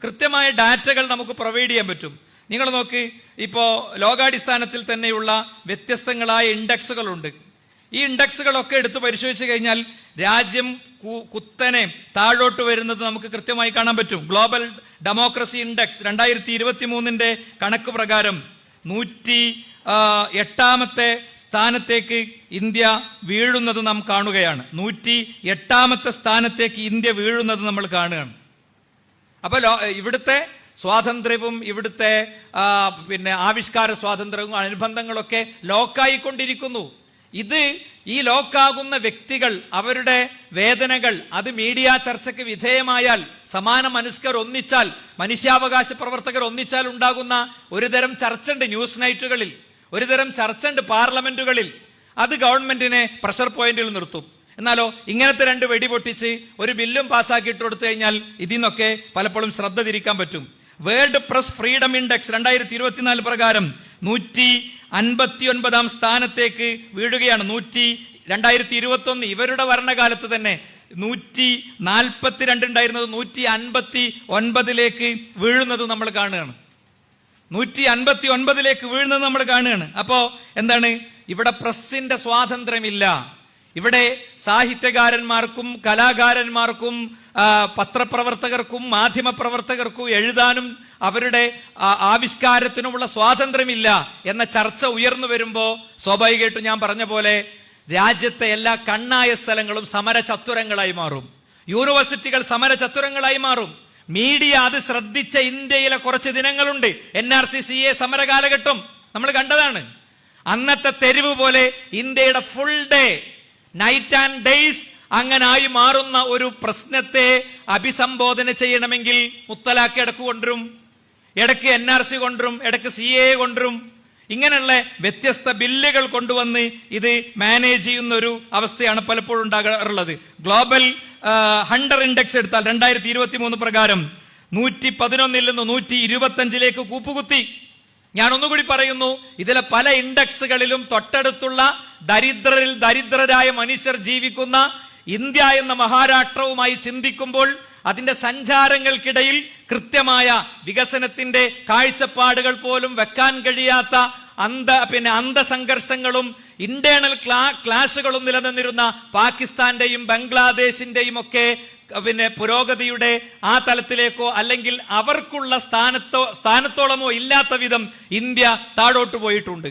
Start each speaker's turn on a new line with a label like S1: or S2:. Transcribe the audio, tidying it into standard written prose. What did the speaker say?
S1: കൃത്യമായ ഡാറ്റകൾ നമുക്ക് പ്രൊവൈഡ് ചെയ്യാൻ പറ്റും. നിങ്ങൾ നോക്ക്, ഇപ്പോൾ ലോകാടിസ്ഥാനത്തിൽ തന്നെയുള്ള വ്യത്യസ്തങ്ങളായ ഇൻഡെക്സുകളുണ്ട്. ഈ ഇൻഡെക്സുകളൊക്കെ എടുത്ത് പരിശോധിച്ച് കഴിഞ്ഞാൽ രാജ്യം കുത്തനെ താഴോട്ട് വരുന്നത് നമുക്ക് കൃത്യമായി കാണാൻ പറ്റും. ഗ്ലോബൽ ഡെമോക്രസി ഇൻഡെക്സ് 2023 കണക്ക് പ്രകാരം 108ാമത്തെ സ്ഥാനത്തേക്ക് ഇന്ത്യ വീഴുന്നത് നാം കാണുകയാണ്. 108ാമത്തെ സ്ഥാനത്തേക്ക് ഇന്ത്യ വീഴുന്നത് നമ്മൾ കാണുകയാണ്. അപ്പൊ ഇവിടുത്തെ സ്വാതന്ത്ര്യവും ഇവിടുത്തെ ആവിഷ്കാര സ്വാതന്ത്ര്യവും അനുബന്ധങ്ങളൊക്കെ ലോക്കായിക്കൊണ്ടിരിക്കുന്നു. ഈ ലോക്കാകുന്ന വ്യക്തികൾ, അവരുടെ വേദനകൾ അത് മീഡിയ ചർച്ചയ്ക്ക് വിധേയമായാൽ, സമാന മനുഷ്യർ ഒന്നിച്ചാൽ, മനുഷ്യാവകാശ പ്രവർത്തകർ ഒന്നിച്ചാൽ ഉണ്ടാകുന്ന ഒരുതരം ചർച്ചയുണ്ട് ന്യൂസ് നൈറ്റുകളിൽ, ഒരുതരം ചർച്ചയുണ്ട് പാർലമെന്റുകളിൽ. അത് ഗവൺമെന്റിനെ പ്രഷർ പോയിന്റിൽ നിർത്തും. എന്നാലോ ഇങ്ങനത്തെ 2 വെടി പൊട്ടിച്ച് ഒരു ബില്ലും പാസ്സാക്കിയിട്ട് കൊടുത്തു കഴിഞ്ഞാൽ ഇതിന്നൊക്കെ പലപ്പോഴും ശ്രദ്ധ തിരിക്കാൻ പറ്റും. വേൾഡ് പ്രസ് ഫ്രീഡം ഇൻഡെക്സ് 2024 പ്രകാരം 159ാം സ്ഥാനത്തേക്ക് വീഴുകയാണ്. 2021 ഇവരുടെ ഭരണകാലത്ത് തന്നെ 142 ഉണ്ടായിരുന്നത് 159ലേക്ക് വീഴുന്നത് നമ്മൾ കാണുകയാണ്. 159ലേക്ക് വീഴുന്നത് നമ്മൾ കാണുകയാണ്. അപ്പോ എന്താണ്? ഇവിടെ പ്രസിന്റെ സ്വാതന്ത്ര്യമില്ല. ഇവിടെ സാഹിത്യകാരന്മാർക്കും കലാകാരന്മാർക്കും പത്രപ്രവർത്തകർക്കും മാധ്യമപ്രവർത്തകർക്കും എഴുതാനും അവരുടെ ആവിഷ്കാരത്തിനുമുള്ള സ്വാതന്ത്ര്യമില്ല എന്ന ചർച്ച ഉയർന്നു വരുമ്പോൾ സ്വാഭാവികമായിട്ടും ഞാൻ പറഞ്ഞ പോലെ രാജ്യത്തെ എല്ലാ കണ്ണായ സ്ഥലങ്ങളും സമരചത്തുരങ്ങളായി മാറും. യൂണിവേഴ്സിറ്റികൾ സമരചത്തുരങ്ങളായി മാറും. മീഡിയ അത് ശ്രദ്ധിച്ച ഇന്ത്യയിലെ കുറച്ച് ദിനങ്ങളുണ്ട്. NRC CA സമര കാലഘട്ടം നമ്മൾ കണ്ടതാണ്. അന്നത്തെ തെരുവ് പോലെ ഇന്ത്യയുടെ full day, night and days അങ്ങനായി മാറുന്ന ഒരു പ്രശ്നത്തെ അഭിസംബോധന ചെയ്യണമെങ്കിൽ മുത്തലാഖ് ഇടക്ക് കൊണ്ടുവരും, ഇടയ്ക്ക് NRC കൊണ്ടുവരും, ഇടയ്ക്ക് CA കൊണ്ടുവരും. ഇങ്ങനെയുള്ള വ്യത്യസ്ത ബില്ലുകൾ കൊണ്ടുവന്ന് ഇത് മാനേജ് ചെയ്യുന്ന ഒരു അവസ്ഥയാണ് പലപ്പോഴും ഉണ്ടാകാറുള്ളത്. ഗ്ലോബൽ ഹണ്ടർ ഇൻഡെക്സ് എടുത്താൽ 2023 പ്രകാരം 111ൽ നിന്ന് 125ലേക്ക് കൂപ്പുകുത്തി. ഞാൻ ഒന്നുകൂടി പറയുന്നു, ഇതിലെ പല ഇൻഡെക്സുകളിലും തൊട്ടടുത്തുള്ള ദരിദ്രരിൽ ദരിദ്രരായ മനുഷ്യർ ജീവിക്കുന്ന ഇന്ത്യ എന്ന മഹാരാഷ്ട്രവുമായി ചിന്തിക്കുമ്പോൾ അതിന്റെ സഞ്ചാരങ്ങൾക്കിടയിൽ കൃത്യമായ വികസനത്തിന്റെ കാഴ്ചപ്പാടുകൾ പോലും വെക്കാൻ കഴിയാത്ത അന്തസംഘർഷങ്ങളും ഇന്റേണൽ ക്ലാഷുകളും നിലനിന്നിരുന്ന പാകിസ്ഥാന്റെയും ബംഗ്ലാദേശിന്റെയും ഒക്കെ പുരോഗതിയുടെ ആ തലത്തിലേക്കോ അല്ലെങ്കിൽ അവർക്കുള്ള സ്ഥാനത്തോളമോ ഇല്ലാത്ത വിധം ഇന്ത്യ താഴോട്ട് പോയിട്ടുണ്ട്.